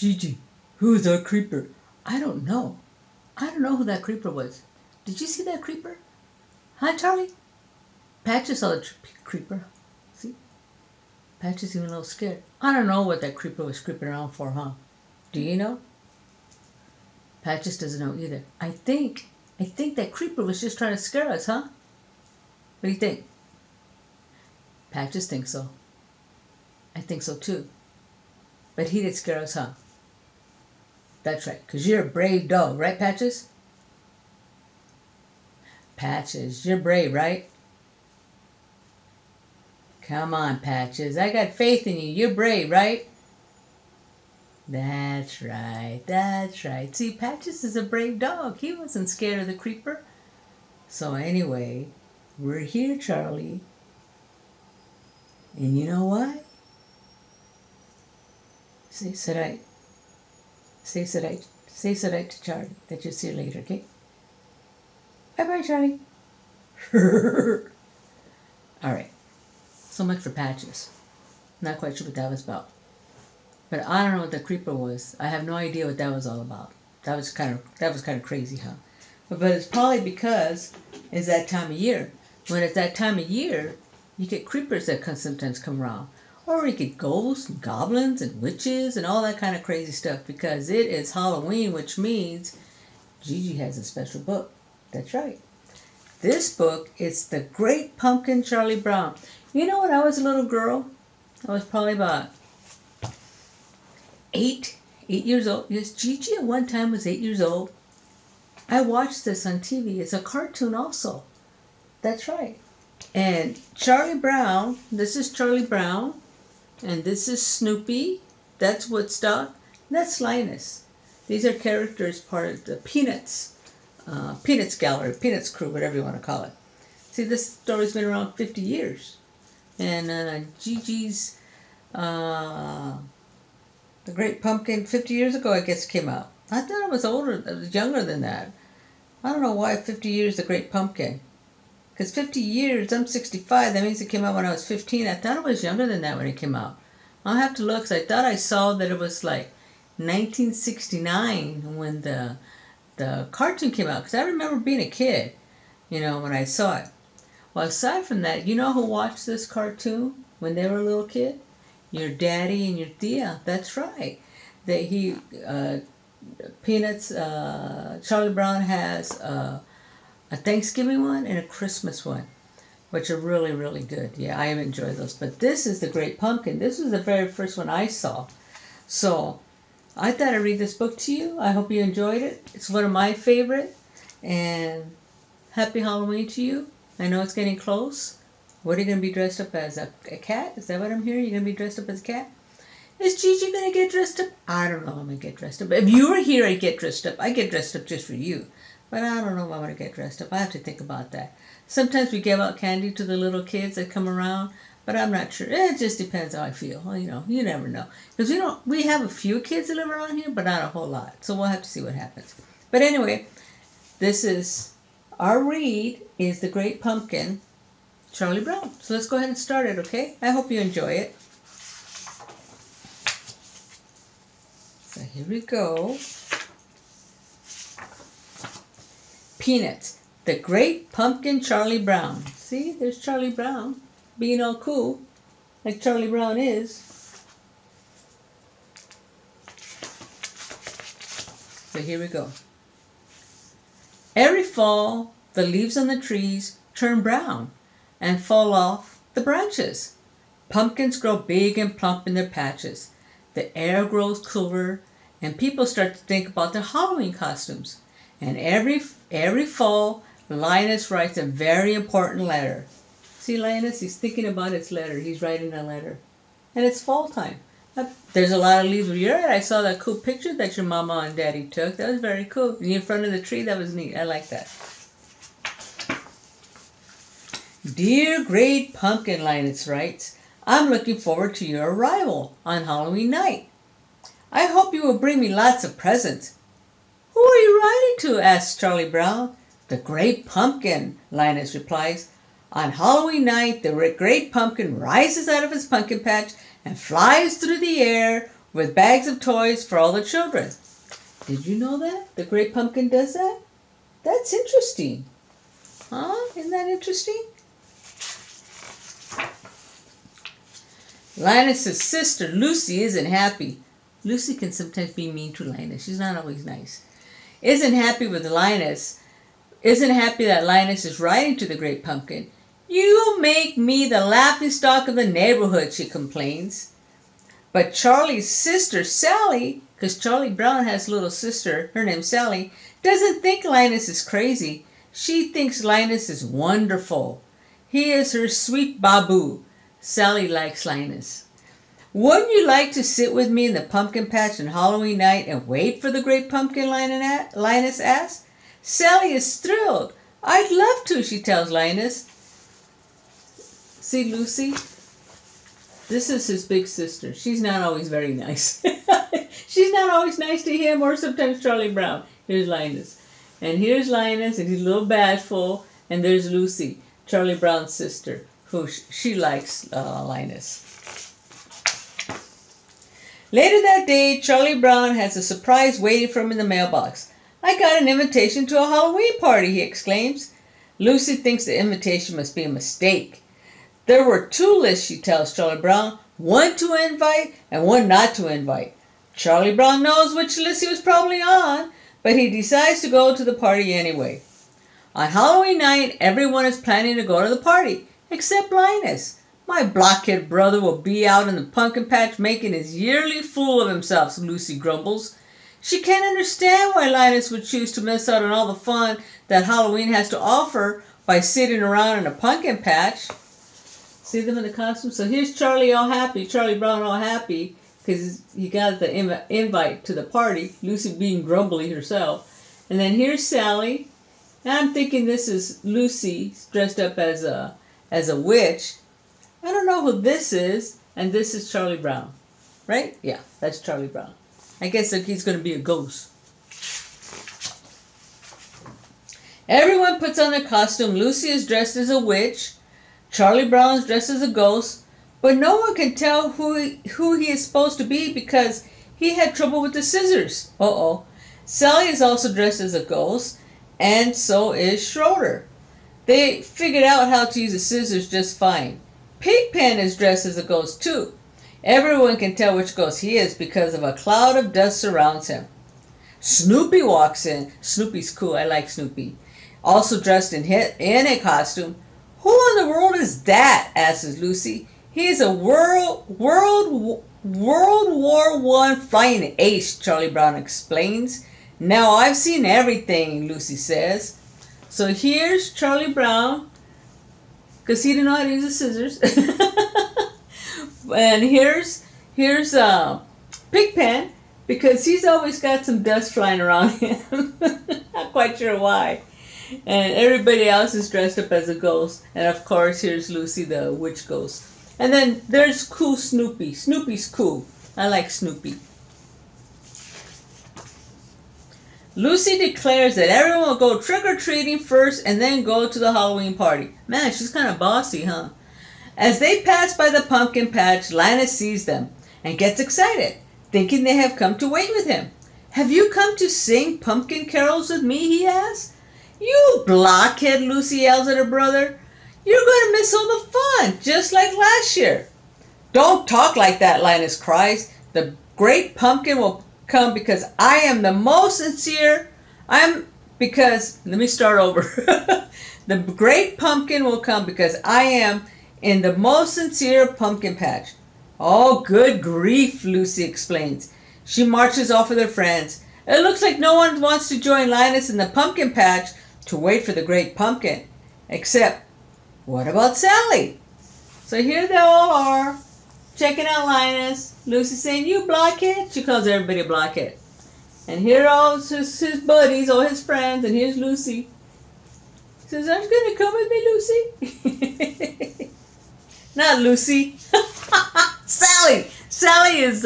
Gigi, who's that creeper? I don't know. I don't know who that creeper was. Did you see that creeper? Huh, Charlie? Patches saw the creeper. See? Patches even a little scared. I don't know what that creeper was creeping around for, huh? Do you know? Patches doesn't know either. I think that creeper was just trying to scare us, huh? What do you think? Patches thinks so. I think so too. But he did scare us, huh? That's right, because you're a brave dog, right, Patches? Patches, you're brave, right? Come on, Patches. I got faith in you. You're brave, right? That's right. That's right. See, Patches is a brave dog. He wasn't scared of the creeper. So anyway, we're here, Charlie. And you know why? Say Sarai. Say Sarai. Say Sarai to Charlie that you'll see you later, okay? Bye-bye, Charlie. All right. So much for Patches. Not quite sure what that was about. But I don't know what the creeper was. I have no idea what that was all about. That was kind of crazy, huh? But it's probably because it's that time of year. When it's that time of year, you get creepers that sometimes come around. Or you get ghosts and goblins and witches and all that kind of crazy stuff because it is Halloween, which means Gigi has a special book. That's right. This book is The Great Pumpkin, Charlie Brown. You know, when I was a little girl, I was probably about 8 years old. Yes, Gigi at one time was 8 years old. I watched this on TV. It's a cartoon also. That's right. And Charlie Brown, this is Charlie Brown, and this is Snoopy. That's Woodstock. That's Linus. These are characters part of the Peanuts Gallery, Peanuts crew, whatever you want to call it. See, this story's been around 50 years. And Gigi's The Great Pumpkin 50 years ago, I guess, came out. I thought it was older, it was younger than that. I don't know why 50 years The Great Pumpkin. Because 50 years, I'm 65, that means it came out when I was 15. I thought it was younger than that when it came out. I'll have to look, because I thought I saw that it was like 1969 when the cartoon came out. Because I remember being a kid, when I saw it. Well, aside from that, you know who watched this cartoon when they were a little kid? Your daddy and your tia. That's right. Peanuts, Charlie Brown has a Thanksgiving one and a Christmas one, which are really, really good. Yeah, I enjoy those. But this is The Great Pumpkin. This was the very first one I saw. So I thought I'd read this book to you. I hope you enjoyed it. It's one of my favorite. And happy Halloween to you. I know it's getting close. What are you going to be dressed up as? A cat? Is that what I'm hearing? You're going to be dressed up as a cat? Is Gigi going to get dressed up? I don't know if I'm going to get dressed up. If you were here, I'd get dressed up. I get dressed up just for you. But I don't know if I'm going to get dressed up. I have to think about that. Sometimes we give out candy to the little kids that come around, but I'm not sure. It just depends how I feel. Well, you never know. Because we have a few kids that live around here, but not a whole lot. So we'll have to see what happens. But anyway, our read is The Great Pumpkin, Charlie Brown. So let's go ahead and start it, okay? I hope you enjoy it. So here we go. Peanuts, The Great Pumpkin, Charlie Brown. See, there's Charlie Brown being all cool, like Charlie Brown is. So here we go. Every fall, the leaves on the trees turn brown and fall off the branches. Pumpkins grow big and plump in their patches. The air grows cooler, and people start to think about their Halloween costumes. And every fall, Linus writes a very important letter. See, Linus, he's thinking about his letter. He's writing a letter. And it's fall time. There's a lot of leaves where you're at. I saw that cool picture that your mama and daddy took. That was very cool. In front of the tree, that was neat. I like that. Dear Great Pumpkin, Linus writes, I'm looking forward to your arrival on Halloween night. I hope you will bring me lots of presents. Who are you writing to? Asks Charlie Brown. The Great Pumpkin, Linus replies. On Halloween night, the Great Pumpkin rises out of his pumpkin patch and flies through the air with bags of toys for all the children. Did you know that? The Great Pumpkin does that? That's interesting. Huh? Isn't that interesting? Linus's sister, Lucy, isn't happy. Lucy can sometimes be mean to Linus. She's not always nice. Isn't happy that Linus is writing to the Great Pumpkin. You make me the laughingstock of the neighborhood, she complains. But Charlie's sister, Sally, because Charlie Brown has a little sister, her name's Sally, doesn't think Linus is crazy. She thinks Linus is wonderful. He is her sweet Babu. Sally likes Linus. Wouldn't you like to sit with me in the pumpkin patch on Halloween night and wait for the Great Pumpkin, Linus asked. Sally is thrilled. I'd love to, she tells Linus. See Lucy? This is his big sister. She's not always very nice. She's not always nice to him or sometimes Charlie Brown. Here's Linus. And here's Linus, and he's a little bashful. And there's Lucy, Charlie Brown's sister, who she likes Linus. Later that day, Charlie Brown has a surprise waiting for him in the mailbox. I got an invitation to a Halloween party, he exclaims. Lucy thinks the invitation must be a mistake. There were 2 lists, she tells Charlie Brown, one to invite and one not to invite. Charlie Brown knows which list he was probably on, but he decides to go to the party anyway. On Halloween night, everyone is planning to go to the party, except Linus. My blockhead brother will be out in the pumpkin patch making his yearly fool of himself, Lucy grumbles. She can't understand why Linus would choose to miss out on all the fun that Halloween has to offer by sitting around in a pumpkin patch. See them in the costume? So here's Charlie all happy, Charlie Brown all happy, because he got the invite to the party, Lucy being grumbly herself. And then here's Sally. Now I'm thinking this is Lucy dressed up as a witch. I don't know who this is, and this is Charlie Brown. Right? Yeah, that's Charlie Brown. I guess he's going to be a ghost. Everyone puts on their costume. Lucy is dressed as a witch. Charlie Brown is dressed as a ghost. But no one can tell who he is supposed to be because he had trouble with the scissors. Uh-oh. Sally is also dressed as a ghost, and so is Schroeder. They figured out how to use the scissors just fine. Pigpen is dressed as a ghost too. Everyone can tell which ghost he is because of a cloud of dust surrounds him. Snoopy walks in. Snoopy's cool. I like Snoopy. Also dressed in a costume. Who in the world is that? Asks Lucy. He is a World War I flying ace, Charlie Brown explains. Now I've seen everything, Lucy says. So here's Charlie Brown, because he didn't know how to use the scissors. And here's Pigpen, because he's always got some dust flying around him. Not quite sure why. And everybody else is dressed up as a ghost. And of course, here's Lucy, the witch ghost. And then there's cool Snoopy. Snoopy's cool. I like Snoopy. Lucy declares that everyone will go trick-or-treating first and then go to the Halloween party. Man, she's kind of bossy, huh? As they pass by the pumpkin patch, Linus sees them and gets excited, thinking they have come to wait with him. Have you come to sing pumpkin carols with me? He asks. You blockhead, Lucy yells at her brother. You're going to miss all the fun, just like last year. Don't talk like that, Linus cries. The Great Pumpkin will come because I am the most sincere. Let me start over. The Great Pumpkin will come because I am in the most sincere pumpkin patch. Oh, good grief, Lucy explains. She marches off with her friends. It looks like no one wants to join Linus in the pumpkin patch to wait for the Great Pumpkin. Except, what about Sally? So here they all are, checking out Linus. Lucy saying, you blockhead. She calls everybody a blockhead. And here are all his buddies, all his friends, and here's Lucy. He says, are you going to come with me, Lucy? Not Lucy. Sally. Sally is,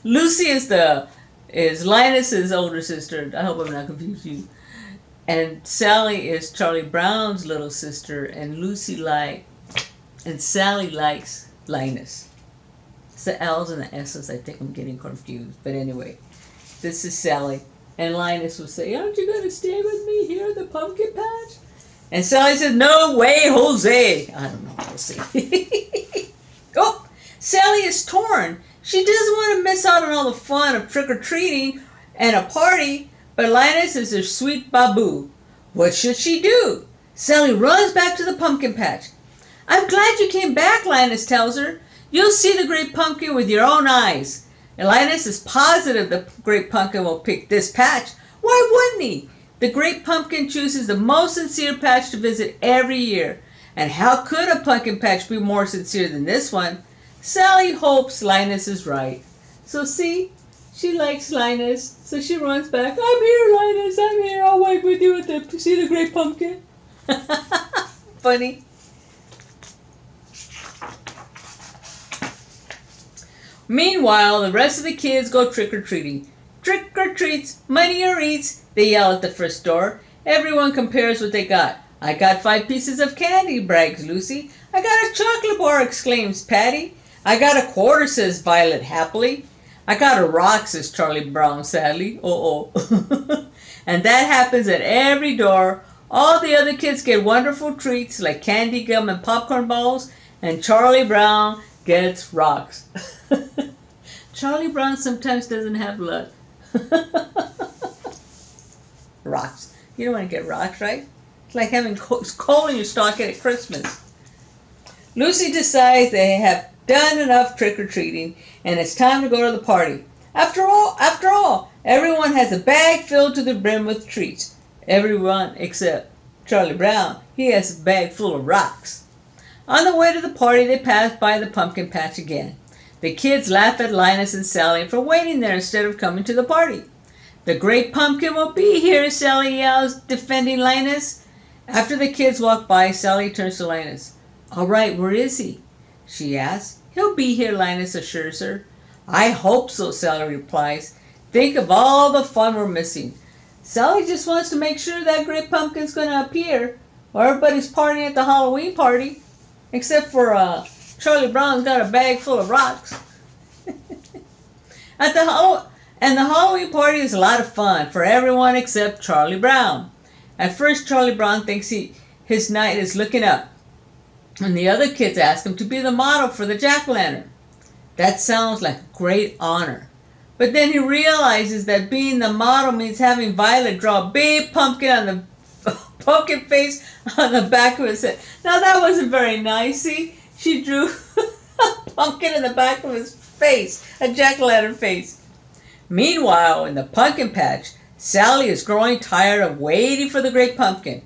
Lucy is Linus's older sister. I hope I'm not confusing you. And Sally is Charlie Brown's little sister, and Sally likes Linus. It's the L's and the S's. I think I'm getting confused. But anyway, this is Sally. And Linus will say, aren't you going to stay with me here at the pumpkin patch? And Sally says, no way, Jose. I don't know. We'll see. Oh, Sally is torn. She doesn't want to miss out on all the fun of trick-or-treating and a party, but Linus is her sweet baboo. What should she do? Sally runs back to the pumpkin patch. I'm glad you came back, Linus tells her. You'll see the great pumpkin with your own eyes. And Linus is positive the great pumpkin will pick this patch. Why wouldn't he? The great pumpkin chooses the most sincere patch to visit every year. And how could a pumpkin patch be more sincere than this one? Sally hopes Linus is right. So see, she likes Linus, so she runs back. I'm here, Linus, I'm here. I'll wait with you to see the great pumpkin. Funny. Meanwhile, the rest of the kids go trick-or-treating. Trick or treats, money or eats, they yell at the first door. Everyone compares what they got. I got 5 pieces of candy, brags Lucy. I got a chocolate bar, exclaims Patty. I got a quarter, says Violet happily. I got a rock, says Charlie Brown sadly. Uh-oh. And that happens at every door. All the other kids get wonderful treats like candy, gum, and popcorn balls, and Charlie Brown gets rocks. Charlie Brown sometimes doesn't have luck. Rocks. You don't want to get rocks, right? It's like having coal in your stocking at Christmas. Lucy decides they have done enough trick-or-treating and it's time to go to the party. After all, everyone has a bag filled to the brim with treats. Everyone except Charlie Brown. He has a bag full of rocks. On the way to the party, they pass by the pumpkin patch again. The kids laugh at Linus and Sally for waiting there instead of coming to the party. The great pumpkin will be here, Sally yells, defending Linus. After the kids walk by, Sally turns to Linus. All right, where is he? She asks. He'll be here, Linus assures her. I hope so, Sally replies. Think of all the fun we're missing. Sally just wants to make sure that great pumpkin's going to appear, or everybody's partying at the Halloween party, except for Charlie Brown's got a bag full of rocks. And the Halloween party is a lot of fun for everyone except Charlie Brown. At first, Charlie Brown thinks his night is looking up, and the other kids ask him to be the model for the jack-o'-lantern. That sounds like a great honor. But then he realizes that being the model means having Violet draw a big pumpkin on the pumpkin face on the back of his head. Now that wasn't very nice. See, she drew a pumpkin in the back of his face, a jack-o'-lantern face. Meanwhile, in the pumpkin patch, Sally is growing tired of waiting for the great pumpkin.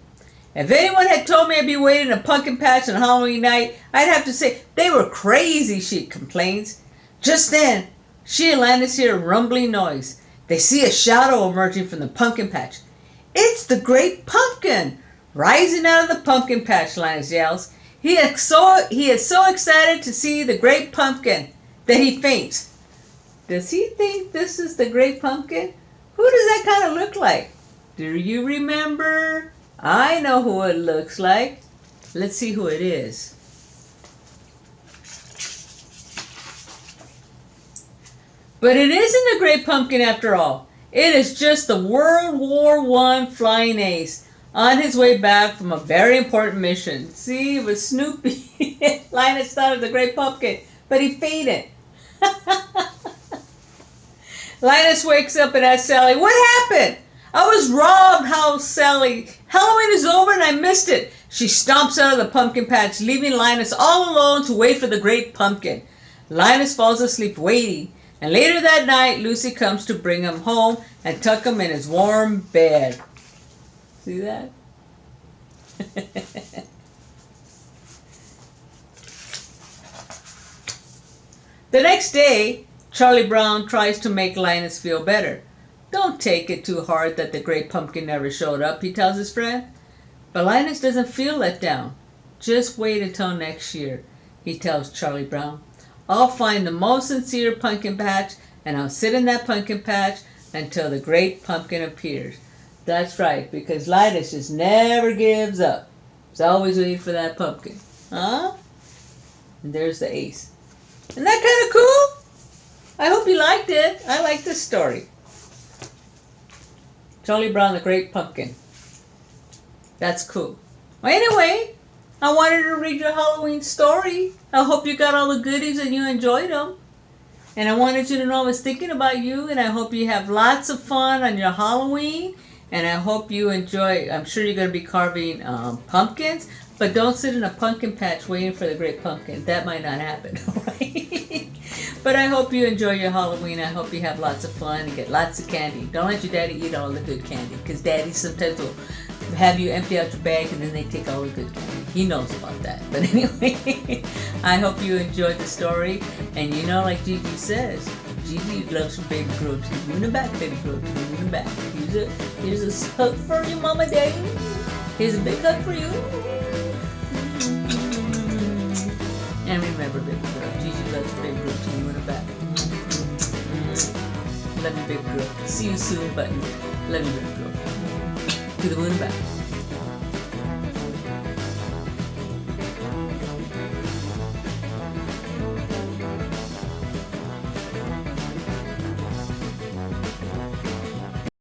If anyone had told me I'd be waiting in a pumpkin patch on Halloween night, I'd have to say they were crazy, she complains. Just then, she and Linus hear a rumbling noise. They see a shadow emerging from the pumpkin patch. It's the great pumpkin! Rising out of the pumpkin patch, Linus yells. He is so excited to see the great pumpkin that he faints. Does he think this is the great pumpkin? Who does that kind of look like? Do you remember? I know who it looks like. Let's see who it is. But it isn't the great pumpkin after all. It is just the World War I flying ace on his way back from a very important mission. See, it was Snoopy. Linus thought of the great pumpkin, but he fainted. Linus wakes up and asks Sally, what happened? I was robbed, howls Sally. Halloween is over and I missed it. She stomps out of the pumpkin patch, leaving Linus all alone to wait for the great pumpkin. Linus falls asleep waiting, and later that night, Lucy comes to bring him home and tuck him in his warm bed. See that? The next day, Charlie Brown tries to make Linus feel better. Don't take it too hard that the great pumpkin never showed up, he tells his friend. But Linus doesn't feel let down. Just wait until next year, he tells Charlie Brown. I'll find the most sincere pumpkin patch and I'll sit in that pumpkin patch until the great pumpkin appears. That's right, because Linus just never gives up. He's always waiting for that pumpkin. Huh? And there's the ace. Isn't that kind of cool? I like this story. Charlie Brown, the Great Pumpkin. That's cool. Well, anyway, I wanted to read your Halloween story. I hope you got all the goodies and you enjoyed them. And I wanted you to know I was thinking about you, and I hope you have lots of fun on your Halloween. And I hope you enjoy. I'm sure you're going to be carving pumpkins, but don't sit in a pumpkin patch waiting for the great pumpkin. That might not happen, right? But I hope you enjoy your Halloween. I hope you have lots of fun and get lots of candy. Don't let your daddy eat all the good candy, because daddy sometimes will have you empty out your bag and then they take all the good candy. He knows about that. But anyway, I hope you enjoyed the story. And you know, like Gigi says, Gigi loves her baby girl to the moon and back, baby girl to the moon and back. Here's a hug for you, mama, daddy. Here's a big hug for you. And remember, baby girl, Gigi loves her baby girl to the moon and back. Love you, baby girl. See you soon, button. Love you, baby girl. To the moon and back.